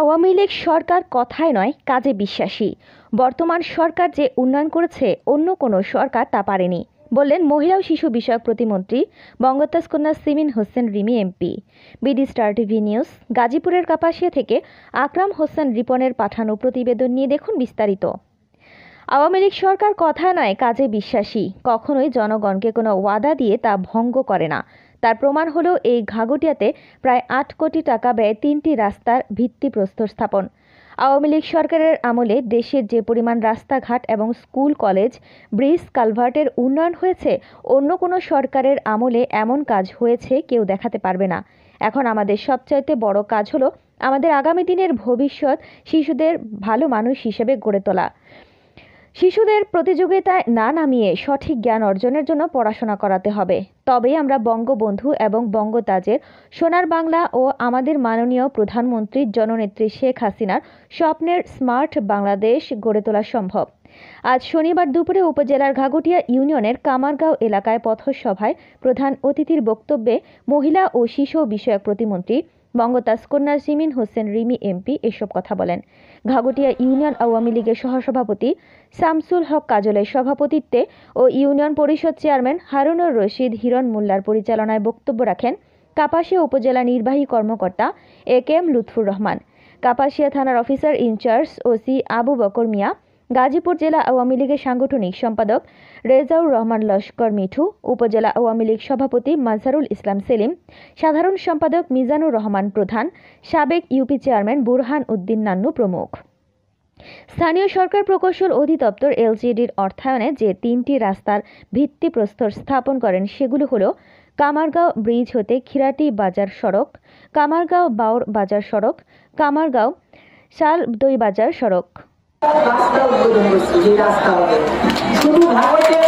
আওয়ামী লীগ সরকার কথায় নয় কাজে বিশ্বাসী। বর্তমান সরকার যে উন্নয়ন করেছে অন্য কোনো সরকার তা পারেনি বললেন মহিলা ও শিশু বিষয়ক প্রতিমন্ত্রী বঙ্গত্যাজ কন্যা Simin Hossain Rimi MP. BD star TV news, গাজীপুরের কাপাসিয়া থেকে আকরাম হোসেন রিপনের পাঠানো প্রতিবেদন নিয়ে দেখুন বিস্তারিত। আওয়ামী লীগ সরকার কথায় নয় কাজে বিশ্বাসী, কখনোই জনগণকে কোনো ওয়াদা দিয়ে তা ভঙ্গ করে না। তার প্রমাণ হলো এই ঘাগটিয়াতে প্রায় ৮ কোটি টাকা ব্যয়ে ৩টি রাস্তার ভিত্তিপ্রস্তর স্থাপন। আওয়ামী লীগ সরকারের আমলে দেশের যে পরিমাণ রাস্তাঘাট এবং স্কুল, কলেজ, ব্রিজ, কালভার্টের উন্নয়ন হয়েছে, অন্য কোনো সরকারের আমলে এমন কাজ হয়েছে কেউ দেখাতে পারবে না। এখন আমাদের সবচাইতে বড় কাজ হলো আমাদের আগামী দিনের ভবিষ্যৎ শিশুদের ভালো মানুষ হিসেবে গড়ে তোলা। শিশুদের প্রতিযোগিতায় না নামিয়ে সঠিক জ্ঞান অর্জনের জন্য পড়াশোনা করাতে হবে। তবেই আমরা বঙ্গবন্ধু এবং বঙ্গতাজের সোনার বাংলা ও আমাদের মাননীয় প্রধানমন্ত্রী জননেত্রী শেখ হাসিনার স্বপ্নের স্মার্ট বাংলাদেশ গড়ে তোলা সম্ভব। আজ শনিবার দুপুরে উপজেলার ঘাগটিয়া ইউনিয়নের কামারগাঁও এলাকায় পথসভায় প্রধান অতিথির বক্তব্যে মহিলা ও শিশু বিষয়ক প্রতিমন্ত্রী বঙ্গত্যাজ কন্যা সিমিন হোসেন রিমি এমপি এসব কথা বলেন। ঘাগটিয়া ইউনিয়ন আওয়ামী লীগের সহসভাপতি শামসুল হক কাজলের সভাপতিত্বে ও ইউনিয়ন পরিষদ চেয়ারম্যান হারুনুর রশিদ হিরণ মোল্লার পরিচালনায় বক্তব্য রাখেন কাপাসিয়া উপজেলা নির্বাহী কর্মকর্তা একেএম লুৎফুর রহমান, কাপাসিয়া থানার officer in charge OC Abu Bakr মিয়া, গাজীপুর জেলা আওয়ামী লীগের সাংগঠনিক সম্পাদক রেজাউর রহমান লস্কর মিঠু, উপজেলা আওয়ামী লীগ সভাপতি মাজহারুল ইসলাম সেলিম, সাধারণ সম্পাদক মিজানুর রহমান প্রধান, সাবেক ইউপি চেয়ারম্যান বুরহান উদ্দিন নান্নু প্রমুখ। স্থানীয় সরকার প্রকৌশল অধিদপ্তর এলজিডির অর্থায়নে যে 3টি রাস্তার ভিত্তিপ্রস্তর স্থাপন করেন সেগুলো হলো কামারগাঁও ব্রিজ হতে খিরাটি বাজার সড়ক, কামারগাঁও বাউর বাজার সড়ক, কামারগাঁও শালদই বাজার সড়ক। রাস্তা উদ্বোধন করছি, যে রাস্তা হবে শুধু ভারতের